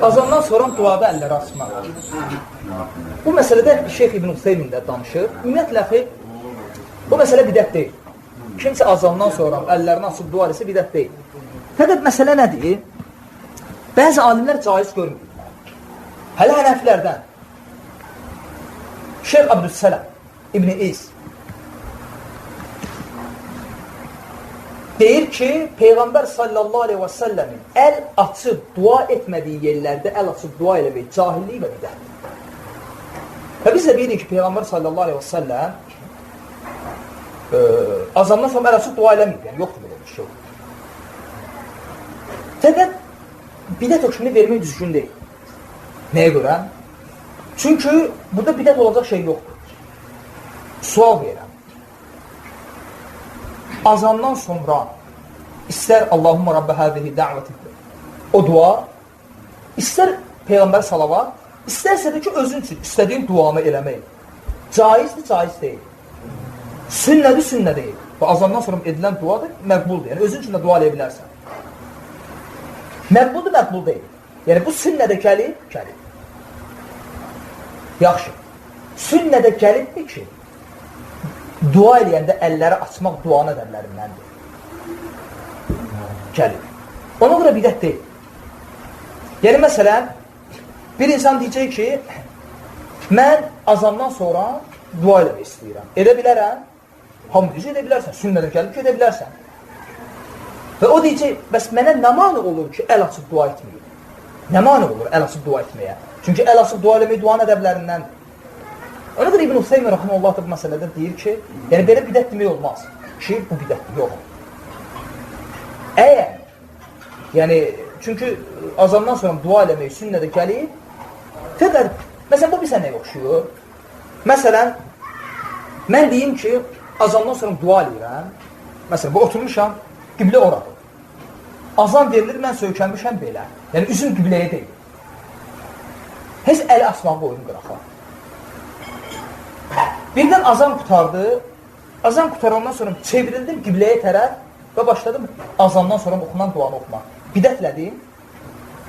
Azandan sonra duada əlləri açmaq. Bu məsələdə Şeyx İbn Hüseymin də danışır. Ümumiyyətlə, bu məsələ bidət deyil. Kimsə azandan sonra əllərini açıb dua etsə bidət deyil. Fəqət məsələ nədir? Bəzi alimlər caiz görmür. Hələ hənəfilərdən Şeyx Abdüssələm İbn İz deyir ki, Peyğəmbər sallallahu aleyhi və səlləmin əl açıb dua etmədiyi yerlərdə əl açıb dua eləmək cahillik və bidətdir. Və biz də bilirik ki, Peyğəmbər sallallahu aleyhi və səlləm azamdan sonra əl açıb dua eləməyib, yəni yoxdur belə bir şey. Fəqət bidət hökmünü vermək düzgün deyil. Nəyə görə? Çünki burada bidət olacaq şey yoxdur. Sual verirəm. Azandan sonra istər Allahumma Rabbə həzihi də'vəti o dua, istər Peyğəmbər salavat, istərsə də ki, özün üçün istədiyin duanı eləmək. Caizdir, caiz deyil. Sünnədir, sünnə deyil. Və azandan sonra edilən duadır, məqbuldur. Yəni, özün üçün də dua eləyə bilərsən. Məqbuldur, məqbul deyil. Yəni, bu sünnədə gəlib, gəlib. Yaxşı. Sünnədə gəlibdir ki, dua eləyəndə əlləri açmaq duanın ədəblərindəndir. Gəlib. Ona görə bidət deyil. Yəni, məsələn, bir insan deyəcək ki, mən azandan sonra dua eləmək istəyirəm. Edə bilərəm. Hamı deyəcək, edə bilərsən. Sünnədə gəlib ki, edə bilərsən. Və o deyəcək, bəs mənə nə mani olur ki, əl açıb dua etməyir? Nə mani olur əl açıb dua etməyə? Çünki əl açıb dua eləmək duanın ədəblərindəndir. Ona görə İbn Hüseyin rəhməhullah da bu məsələdə deyir ki, yəni belə bidət demək olmaz ki, bu bidətdir, yox. Əgər, yəni, çünki azandan sonra dua eləmək sünnədə gəlib, fəqət, məsələn, bu bir sənəyə oxşuyur. Məsələn, mən deyim ki, azandan sonra dua eləyirəm, məsələn, bu oturmuşam, qiblə oradır. Azan verilir, mən söykənmişəm belə, yəni üzüm qibləyə deyil. Heç əli asmağı qoyun qıraxa. Birdən azan qutardı, azan qutarandan sonra çevrildim qibləyə tərəf və başladım azandan sonra oxunan duanı oxumaq. Bidətlədim,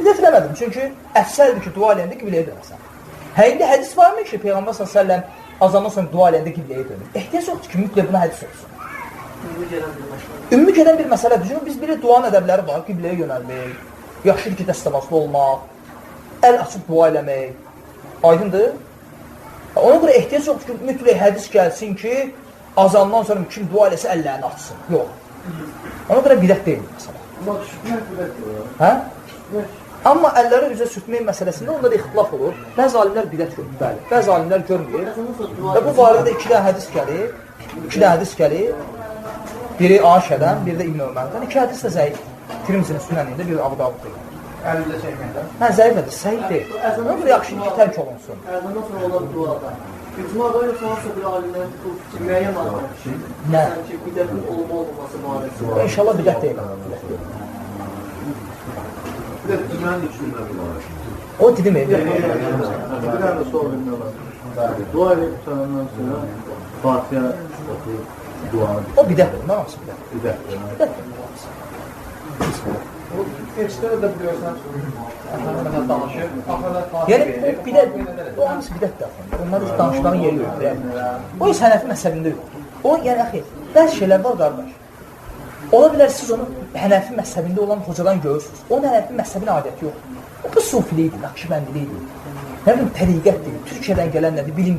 bidətləmədim, çünki əfsəldir ki, dua eləyəndə qibləyə dönəsən. Indi hədis varmı ki, Peyğəmbər s.ə.v azandan sonra dua eləyəndə qibləyə dönür? Ehtiyac yoxdur ki, mütləq buna hədis olsun. Ümmü gələn bir məsələdir. Çünki biz bilir, duanın ədəbləri var, qibləyə yönəlmək, yaxşıdır ki, dəstəmazlı olmaq, əl açıb dua eləmək, aydındır. Ona görə ehtiyac yoxdur ki, mütləq hədis gəlsin ki, azandan sonra kim dua eləsə əllərini açsın. Yox. Ona görə bidət deyil məsələ. Hə? Amma əlləri üzə sürtmək məsələsində onda da ixtilaf olur. Bəzi alimlər bidət görür, bəli. Bəzi alimlər görmür. Və bu barədə iki də hədis gəlir. Biri Aişədən, biri də İbn Ömərdən. İki hədis də zəif. Tirmizinin sünənində, biri Abu Davudda. Əlimdə çəkəndə? Hə, zəifədir, səhih deyil. Ona görə yaxşı ki, tərk olunsun. Əzandan sonra olan duada. İcma da yoxsa hansısa bir alimlərin müəyyən var. Nə? Ki, bidətin olma-olmaması barəsi. İnşallah bidət deyil. Bidət düzmənin üçündə bir var. O dedim evi. Bir dənə də sual vermək olar. Dua edib tutanından sonra Fatihə oxuyub duanı. O bidətdir, nə olsa bidət. Bidətdir. Bidətdir. Keçdələ də biliyorsan, əxərlərlə danışır. Yəni, o hamısı bidətdir. Onların danışılan yeri yoxdur. O heç hənəfi məsəlində yoxdur. O, yəni, əxi, bəzi şeylər var, qardaş. Ola bilər, siz onu hənəfi məsəlində olan hocadan görürsünüz. Onun hənəfi məsəlinin adəti yoxdur. O, bu sufiliydir, nakşibəndilikdir. Nə bilim, təriqətdir, Türkiyədən gələn nədir, bilim.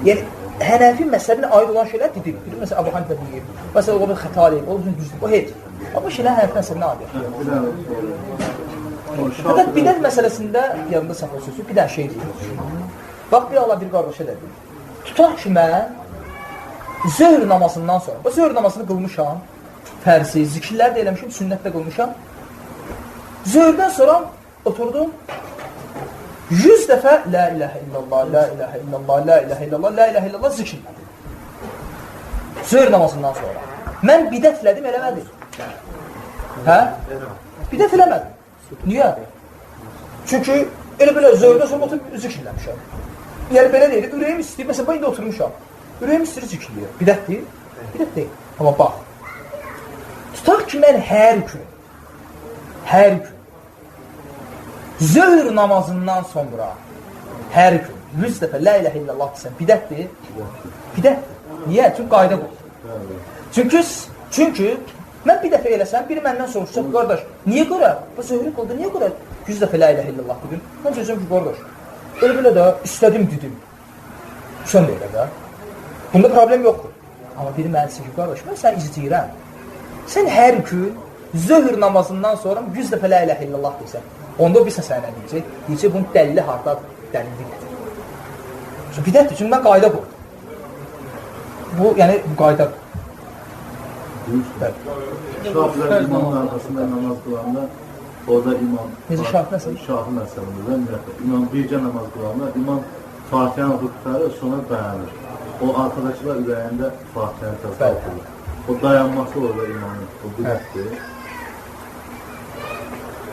Yəni, hənəfi məsəlinə aid olan şeylər dedik. Məsələn, Əbu Hanifə deyir. Məsələn, o bir xəta deyil, o bir düzdür, o heç. Amma şeylər hənəfi məsəlinə aid. Fəqət bidət məsələsində, yanında saxlasıyorsun, bir dənə şey deyir. Bax, bir Allah bir qardaşa da deyir. Tutaq ki, mən zöhr namazından sonra, o zöhr namazını qılmışam, fərzi, zikirlər də eləmişim, sünnət də qılmışam. Zöhrdən sonra oturdum, 100 dəfə La iləhə illallah, La iləhə illallah, La iləhə illallah, La iləhə illallah zikirlədim. Zöhr namazından sonra. Mən bidət elədim, eləmədim. Hə? Bidət eləmədim. Niyə? Çünki elə belə zöhrdən sonra oturub zikirləmişəm. Yəni belə deyil, ürəyim istəyir, məsələn, ben indi oturmuşam. Ürəyim istəyir zikirləyir. Bidət deyil? Bidət deyil. Amma bax, tutaq ki, mən hər gün zöhr namazından sonra hər gün 100 dəfə la ilahe illallah desən, bidətdir. Bidətdir. Niyə? Çünki qayda bu. Çünki mən bir dəfə eləsəm, biri məndən soruşacaq, qardaş, niyə görə? Bu zöhrü qıldı, niyə görə? 100 dəfə la ilahe illallah dedim. Mən sözüm ki, qardaş, elə də istədim dedim. Sən də elə də. Bunda problem yoxdur. Amma biri mənə deyir ki, qardaş, mən sən izləyirəm. Sən hər gün zöhr namazından sonra 100 dəfə la ilahe illallah desən, onda o bir səsənə deyəcək, bunun dəlili hardadır, dəlili gətir. Bidətdir, çünki mən qayda qurdum. Bu, yəni, bu qaydadır. Şafilər imamın arxasında namaz qılanda, orada imam... Necə şafı məsələ? Şafı məsələndə, imam bircə namaz qılanda, imam Fatihəni tutarır, sonra dayanır. O arkadaşlar ürəyində Fatihəni təsavvurur. O dayanması orada imamın, o bidətdir.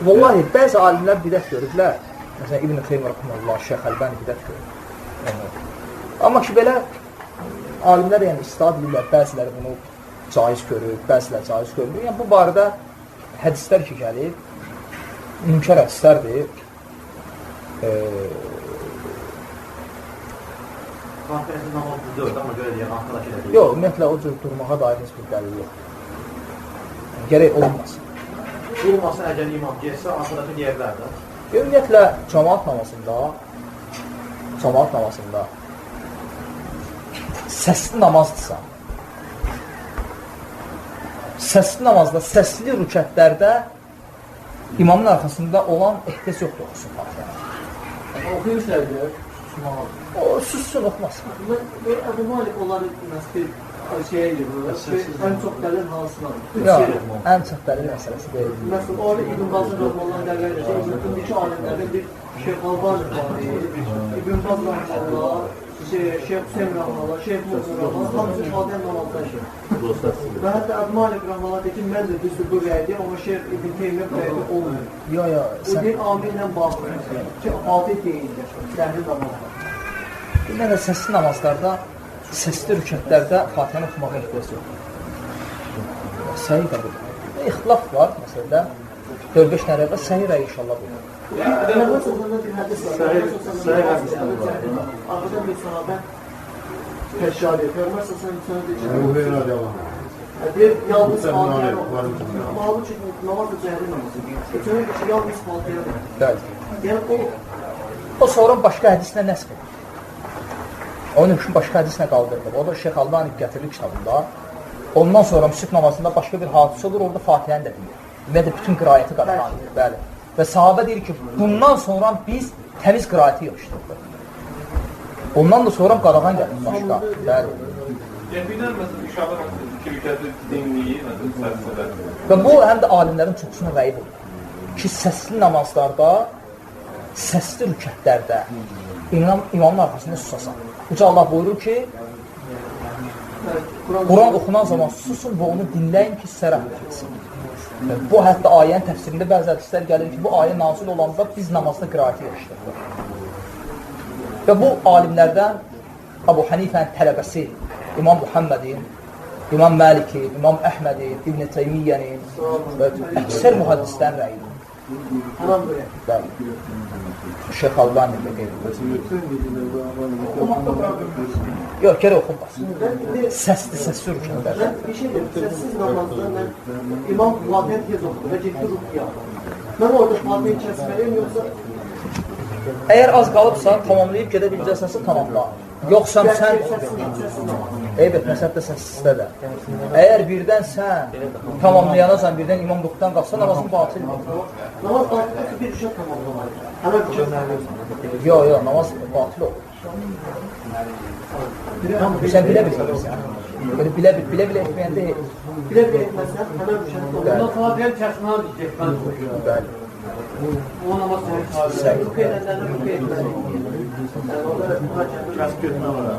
Vallahi, bəzi alimlər bidət görürlər. Məsələn, İbn-i Qeym Rəhməlullah, Şeyx Əlbəni bidət görür. Amma ki, belə alimlər yəni istihad edirlər, bəziləri bunu caiz görür, bəziləri caiz görür. Yəni, bu barədə hədislər ki, gəlir, mümkər hədislərdir. Yox, ümumiyyətlə, o cür durmağa dair heç bir dəlil yoxdur. Gərək olmasın. Durmasın, əgər imam geçsə, arkadakı yerlərdə. Ümumiyyətlə, cəmaat namazında səsli namazdırsa, səsli namazda, səsli rükətlərdə imamın arxasında olan ehtiyac yoxdur oxusun Fatihəni. Oxuyurlar deyək. O sussun, oxumasın. Əbu Malik onları şeyə yürür, ən çox dəlil hansınadır? Yox, ən çox dəlil məsələsi deyil. Məsələn, orada İbn Bazın Rəhmandan dəlil edir. İbn-i alimlərdən bir Şeyh Albani var, İbn Baz Rəhmanlar, Şeyh Hüseyin Rəhmanlar, Şeyh Muhsin Rəhmanlar, hamısı Fatihə namazdaşır. Və hətta Əbu Malik Rəhmanlar deyir ki, mən də düzdür bu rəydir, amma Şeyh İbn Teymiyyə rəydir olmuyor. Yox, O deyir, amillə bağlı ki, Fatih deyildir, səhri namazlar. Bir də səsli namazlarda, səsli rükətlərdə Fatihəni oxumağa ehtiyac yoxdur. Səhih də budur. İxtilaf var, məsələdə 4-5 nərədə səhih rəy inşallah budur. Peyğəmbər sallallahu bir hədis var. Arxadan bir sahabə təşkil edir. Peyğəmbər sallallahu deyir, yalnız Fatihə oxuyur. Amma halbuki namaz da cəhri namazı. Üçünün ki, yalnız Fatihə oxuyur. Yəni o sonra başqa hədislə nəsb edir. Onun üçün başqa hədislə qaldırılır. O da Şeyx Albani gətirir kitabında. Ondan sonra müsib namazında başqa bir hadisə olur, orada Fatihəni də deyir. Və də bütün qirayəti qadağan edir. Bəli. Və sahabə deyir ki, bundan sonra biz təmiz qirayəti yapışdırdıq. Ondan da sonra qadağan gəlir başqa. Bəli. Birdən məsələn, işarə iki rükətli dinliyi, məsələn, və bu, həm də alimlərin çoxusuna rəyi budur. Ki, səsli namazlarda, səsli rükətlərdə imamın arxasında susasan. Uca Allah buyurur ki, Quran oxunan zaman susun və onu dinləyin ki, sizə rəhm etsin. Bu, hətta ayənin təfsirində bəzi hədislər gəlir ki, bu ayə nazil olanda biz namazda qirayəti yaşadıq. Və bu alimlərdən Əbu Hanifənin tələbəsi İmam Muhammedin, İmam Məlikin, İmam Əhmədin, İbn-i Teymiyyənin və əksər mühəddislərin rəyidir. Bəli. Şeyx Albani də qeyrir. Yox, gərək oxunmasın. Səsli rükətlər. Bir şey deyim, səssiz namazda mən İmam Fatihə tez oxudu və getdi rüküya. Mən orada Fatihə kəsməliyim, yoxsa... Əgər az qalıbsa, tamamlayıb gedə biləcəsənsə, tamamla. Yoxsa sən... Eyb etməsəb də səssizdə də. Əgər birdən sən tamamlayanasan, birdən imam ruhdan qalsa, namazın batildir. Namaz batildir ki, bir rükət tamamlamayır. Həmən bir kəsməliyim. Yox, namaz batil olur. Sən bilə-bilirsən. Bilə-bilə etməyəndə... Bilə-bilə etməsən, həmən bir rükət olur. Ondan Fatihəni kəsməli getməli. Bəli. O namaz Səhih. Rükə edənlərlə rükə etməli. Kəs götürmə var, ha?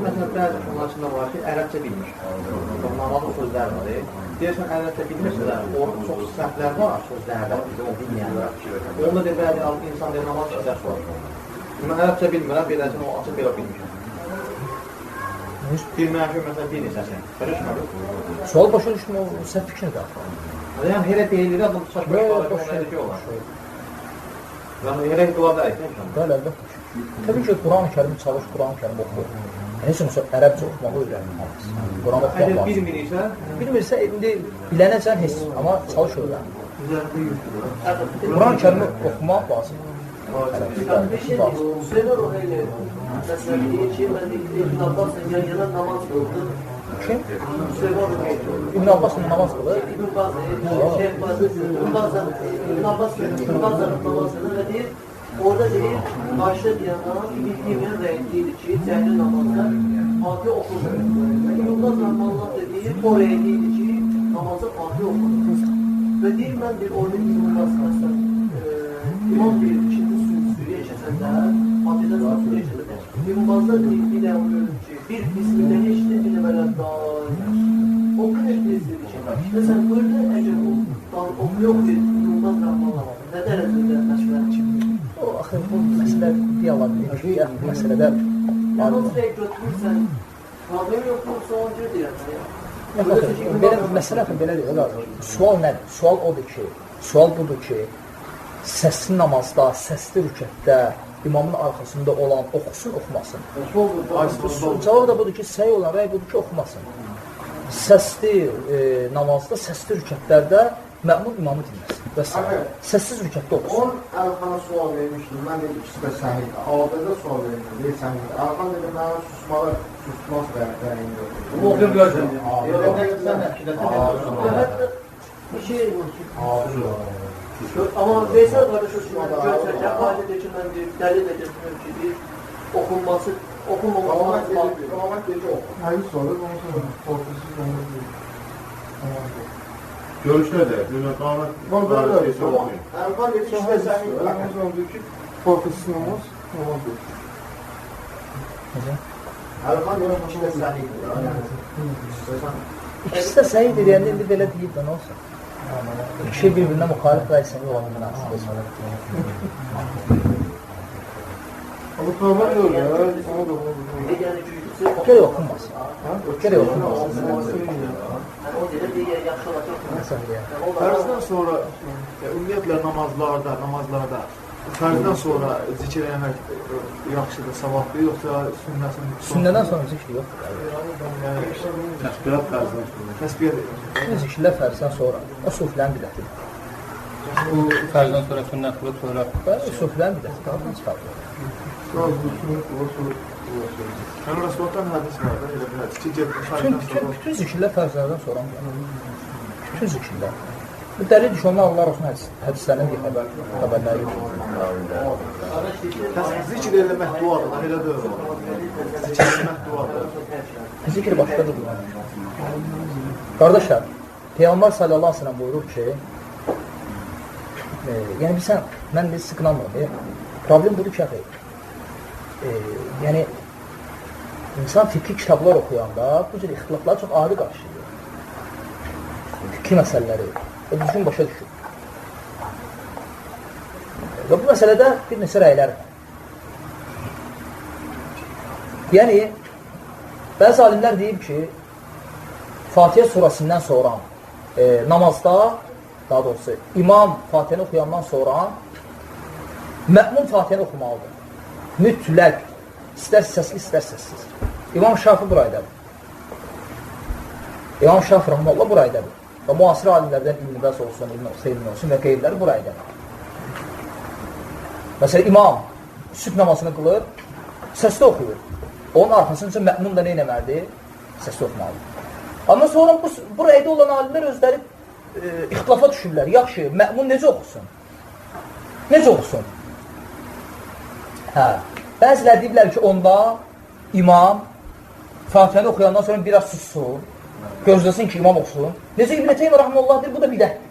Məsələn, bəzi onlarında var ki, ərəbcə bilmir. Namazın sözləri var. Deyirsən, ərəbcə bilmirsə, orada çox səhvlər var sözlərdə, bizi o bilməyənlər. Onda deyir, bəzi insan deyir, namaz səhv var. Mən ərəbcə bilmirəm, beləcən o açıb belə bilmirəm. Bir mənfi məsələ deyil səsən. Qarışmadı. Sual başa düşmür, o səhv fikirdir. Yəni elə deyilir, bu saçma ifadə olar. Yəni elə dua da etmək. Bəli, əlbəttə. Təbii ki, Quran-ı Kərimi çalış, Quran-ı Kərimi oxu. Heç olmasa ərəbcə oxumağı öyrənmək. Quran oxumaq Əgər lazım. bilmirsə, Bilmirsə, indi bilənəcən heç, amma çalış öyrən. Quran-ı Kərimi oxumaq lazım. Bir şey değil, Hüseyin Ruhayli mesela deyir ki, ben İbn Abbas'la yan yana namaz kıldım. Kim? Hüseyin Ruhayli. İbn Abbas'ın namaz kılır. İbn Abbas'ın namazını ve deyir, orada deyir, başta diyana bildiğimin renkiydi ki, cəhri namazda Fatih okunur. İbn Abbas deyir, oraya deyir ki, namazda Fatih okunur. Ve deyir, ben deyir, orada İbn Abbas mesela İmam deyir, ikinci sürüye keçəndə, Fatih'dən sonra sürüye keçəndə, İbn Abbas'da deyir, bir də görür ki, bir bismillah eşitdi, bir də belə o kadar tezdir ki, mesela burada əgər o yok bir yoldan qalmalar, nə dərəcədə məşğulət çıxır? O, axı, bu məsələ diyalog deyir ki, məsələdə... Namaz rəy götürürsən, problem yoxdur, sonra cür deyirəm. Məsələ belə deyil, sual nədir? Sual odur ki, sual budur ki, səsli namazda, səsli rükətdə, imamın arxasında olan oxusun, oxumasın. Cavab da budur ki, səhi olan rəy budur ki, oxumasın. Səsli namazda, səsli rükətlərdə məmun imamı dinləsin. Və səssiz rükətdə oxusun. Onun Əlxana sual vermişdim, mən dedim ikisi də səhid. Ağabeydə sual vermişdim, deyil səhid. Əlxan dedim, mənim susmaz bəyənim yoxdur. bu oxuyub görsən. Bir şey ama Veysel kardeşim gösterce halinde ki ben bir delil edilmiyorum ki bir okunması, okunmaması lazım. Qamamat gecə oxu. Hayır sonra, ondan sonra korkusuz namaz deyil. Görüşdə də, qanat Əlxan dedi, ikisi də səhid. Əlxan oldu ki, korkusuz namaz deyil. Əlxan dedi, ikisi də səhid. İkisi də səhi deyəndə indi belə deyib də nə olsun? İki şey bir-birindən müxalif və isəmi olan münasibət. Ama problem yok ya. Yani üçüncüsü Gərək oxunmasın. Gərək oxunmasın. o dedi bir yaxşı olacaq. Məsələn deyək. Fərzdən sonra, ümumiyyətlə namazlarda fərzdən sonra zikr eləmək yaxşıdır, savabdır, yoxsa Sünnədən sonra zikr yoxdur. təsbihat fərzdən sonra. təsbiyyət Bütün zikirlər fərzdən sonra. O sufilərin bidətidir. Bu fərzdən sonra sünnət qılıb sonra Və o sufilərin bidətidir. Oradan çıxardır. Yəni Rasulullah hədis var da, elə bir hədis ki, Bütün zikirlər fərzlərdən sonra. Bütün zikirlər. Bu dəlil ki, onlar Allah Rasulun hədislərindən bir xəbərləri yoxdur. zikr eləmək duadır, elə deyil. Zikr eləmək duadır. Zikir başqadır. Qardaşlar, Peyğəmbər sallallahu aleyhi ve sellem buyurur ki, yəni bilsən, mən bir sıqınamıyorum. Problem budur ki, yəni, insan fikri kitablar oxuyanda bu cür ixtilafları çox adi qarşılıyor. Fikri məsələləri. Düzgün başa düşür. Və bu məsələdə bir neçə rəylər var. Yəni, bəzi alimlər deyib ki, Fatihə surəsindən sonra namazda, daha doğrusu, imam Fatihəni oxuyandan sonra mə'mun Fatihəni oxumalıdır. Mütləq, istər səsli, istər səssiz. İmam Şafi buraydadır. İmam Şafi rəhməllah buraydadır. Və müasir alimlərdən İbn Bəs olsun, İbn Hüseyin olsun və qeyrləri buraydadır. Məsələn, imam sübh namazını qılır, səsli oxuyur. Onun arxasınca mə'mun da nə eləməlidir? Səsli oxumalıdır. Amma sonra bu rəydə olan alimlər özləri ixtilafa düşürlər. Yaxşı, mə'mun necə oxusun? Necə oxusun? Hə, bəzilər deyiblər ki, onda imam Fatihəni oxuyandan sonra biraz sussun, gözləsin ki, imam oxusun. Necə İbn Teymiyyə rəhməhullah deyir, bu da bidətdir.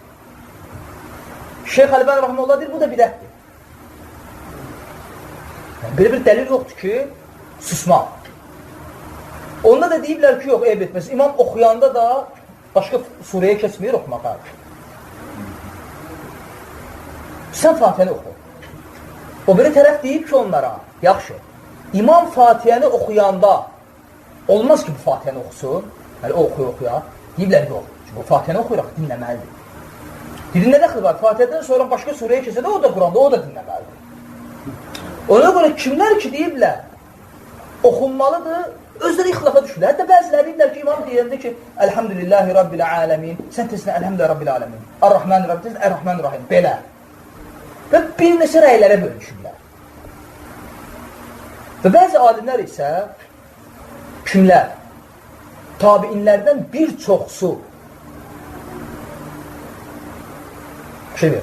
Şeyx Əlbani rəhməhullah deyir, bu da bidətdir. Belə bir dəlil yoxdur ki, susmaq. Onda da deyiblər ki, yox, eyb etməsin. İmam oxuyanda da başqa surəyə keçməyir oxumağa. Sən Fatihəni oxu. O biri tərəf deyib ki onlara, yaxşı, İmam Fatihəni oxuyanda olmaz ki bu Fatihəni oxusun, yəni o oxuya, deyiblər yox. Çünki bu Fatihəni oxuyaraq dinləməlidir. Dilində dəxil var, Fatihədən sonra başqa surəyə keçədə o da Quranda, o da dinləməlidir. Ona görə kimlər ki deyiblər, oxunmalıdır, özləri ixtilafa düşürlər. Hətta bəziləri deyirlər ki, imam deyəndə ki, Elhamdülillahi Rabbil Aləmin, sən tesinə Elhamdülillahi Rabbil Aləmin, Ar-Rahman Rahim, tesinə Ar-Rahman Rahim, belə. Və bir neçə rəylərə bölüşürlər. Və bəzi alimlər isə, kimlər? Tabiinlərdən bir çoxsu,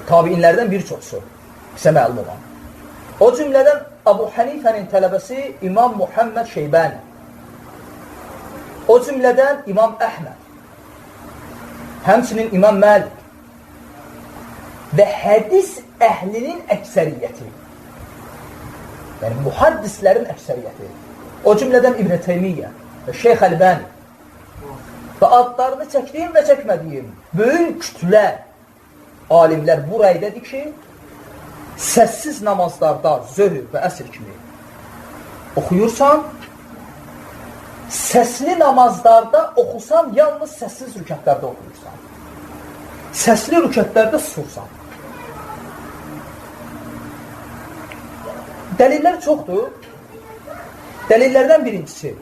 tabiinlərdən bir çoxsu, bizə məlum olan. O cümlədən Əbu Hanifənin tələbəsi İmam Muhammed Şeybəni, o cümlədən İmam Əhməd, həmçinin İmam Məlik və hədis əhlinin əksəriyyəti, yəni muhaddislərin əksəriyyəti, o cümlədən İbn Teymiyyə və Şeyx Əlbani və adlarını çəkdiyim və çəkmədiyim böyük kütlə alimlər bu rəydədir ki, səssiz namazlarda zöhr və əsr kimi oxuyursan, səsli namazlarda oxusan, yalnız səssiz rükətlərdə oxuyursan. Səsli rükətlərdə susursan. Dəlillər çoxdur. Dəlillərdən birincisi,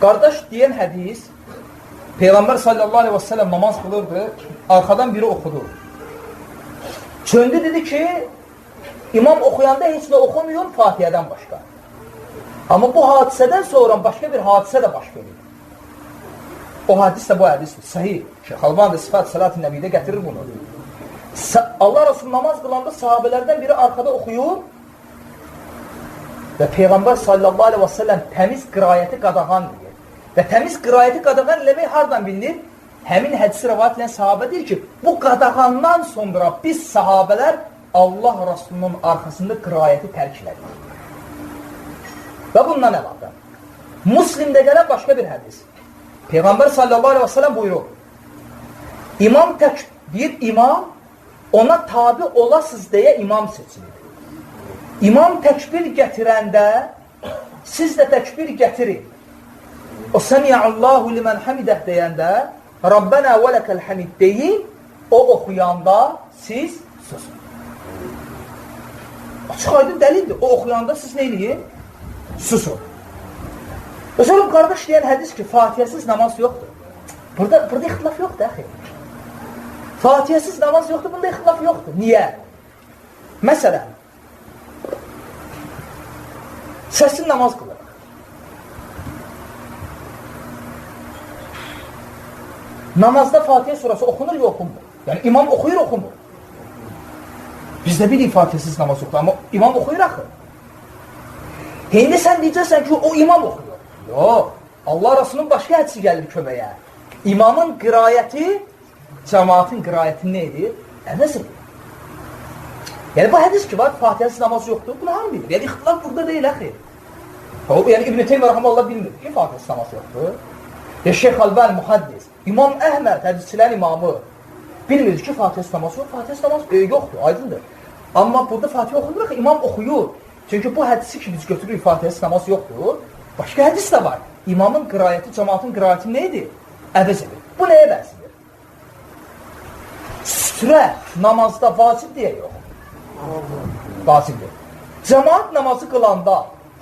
qardaş deyən hədis, Peyğəmbər sallallahu aleyhi və səlləm namaz qılırdı, arxadan biri oxudu. Çöndü dedi ki, imam oxuyanda heç nə oxumuyor Fatihədən başqa. Amma bu hadisədən sonra başqa bir hadisə də baş verir. O hadis də bu hədisdir. Sahih. Şeyx Albani də Sifat Salat-ı Nəbidə gətirir bunu. Allah Resulü namaz qılanda sahabələrdən biri arxada oxuyur və Peyğəmbər sallallahu aleyhi və səlləm təmiz qirayəti qadağan deyir. Və təmiz qirayəti qadağan eləmək hardan bilinir? Həmin hədisi rəvayət edən sahabə deyir ki, bu qadağandan sonra biz sahabələr Allah Rasulunun arxasında qirayəti tərk elədik. Və bundan əlavə, Müslimdə gələn başqa bir hədis. Peyğəmbər sallallahu aleyhi və səlləm buyurur, İmam deyir, imam ona tabi olasız deyə imam seçilir. İmam təkbir gətirəndə siz də təkbir gətirin. O Səmiyyəllahu limən hamidah deyəndə Rabbənə və ləkəl hamid deyin, o oxuyanda siz susun. Açıq aydın dəlildir. O oxuyanda siz neyliyin? Susun. Özəlüm qardaş deyən hədis ki, Fatihəsiz namaz yoxdur. Burada ixtilaf yoxdur, əxi. Fatihəsiz namaz yoxdur, bunda ixtilaf yoxdur. Niyə? Məsələn, səsin namaz qılır. Namazda Fatihə surası oxunur ya oxunmur. Yəni imam oxuyur, oxunmur. Bizdə bilik Fatihəsiz namaz oxuyur, amma imam oxuyur axı. İndi sən deyəcəksən ki, o imam oxuyur. Yox, Allah Rasulunun başqa hədisi gəlir köməyə. İmamın qirayəti, cəmaatın qirayəti nə edir? Əvəz edir. Yəni bu hədis ki var, Fatihəsiz namaz yoxdur, bunu hamı bilir. Yəni ixtilaf burada deyil, əxi. Yəni İbn Teymiyyə rəhməhullah bilmir ki, Fatihəsiz namaz yoxdur. Ya Şeyx Albani muhaddis, İmam Əhməd hədisçilərin imamı bilmir ki, Fatihəsiz namaz yoxdur, Fatihəsiz namaz yoxdur, aydındır. Amma burada Fatihə oxunur ki, imam oxuyur. Çünki bu hədisi ki, biz götürürük, Fatihəsiz namaz yoxdur. Başqa hədis də var. İmamın qirayəti, cəmaatın qirayəti nə edir? Əvəz edir. Bu nəyə bənzəyir? Sütrə namazda vacib deyə yox. Vacibdir. Cəmaat namazı qılanda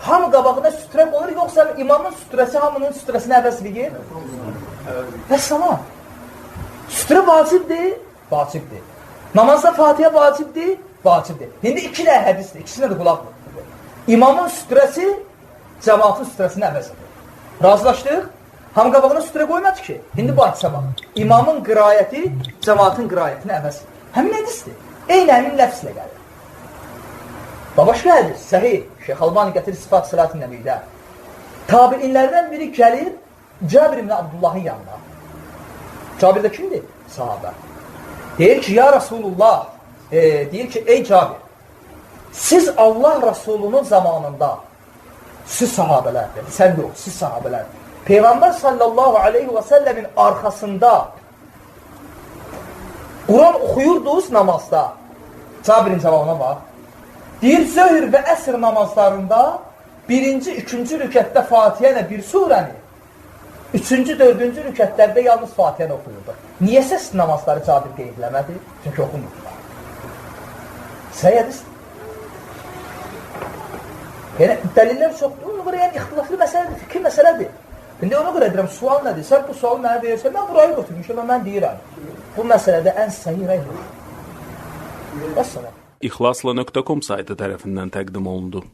hamı qabağına sütrə qoyur, yoxsa imamın sütrəsi hamının sütrəsini əvəz edir? Və salam. Sütrə vacibdir? Vacibdir. Namazda Fatihə vacibdir? Vacibdir. İndi iki də hədisdir, ikisinə də qulaq verir. İmamın sütrəsi cəmaatın sütrəsini əvəz edir. Razılaşdıq? Hamı qabağına sütrə qoymadı ki. İndi bu hadisə var. İmamın qirayəti cəmaatın qirayətini əvəz edir. Həmin hədisdir. Eyni həmin ləfslə gəlir. Və başqa hədis, səhih, Şeyx Albani gətirir Sifat Salat-ı Nəbidə. Tabiinlərdən biri gəlir Cabir ibn Abdullahın yanına. Cabir də kimdir? Sahabə. Deyir ki, ya Rasulullah, deyir ki, ey Cabir, siz Allah Rasulunun zamanında, siz sahabələrdir, sən yox, siz sahabələrdir. Peyğəmbər sallallahu aleyhi və səlləmin arxasında Quran oxuyurdunuz namazda. Cabirin cavabına bax. Deyir, zöhr və əsr namazlarında birinci, ikinci rükətdə Fatihə ilə bir surəni, üçüncü, dördüncü rükətlərdə yalnız Fatihəni oxuyurdu. Niyə səs namazları Cabir qeydləmədi? Çünki oxumurdular. Səhiyədir. Yəni, dəlillər çoxdur. Ona görə yəni, ixtilaflı məsələdir, fikir məsələdir. İndi ona görə deyirəm, sual nədir? Sən bu sualı mənə verirsən, mən burayı götürmüşəm, mən deyirəm. Bu məsələdə ən səhih rəy. Bəs sana. İxlasla.com saytı tərəfindən təqdim olundu.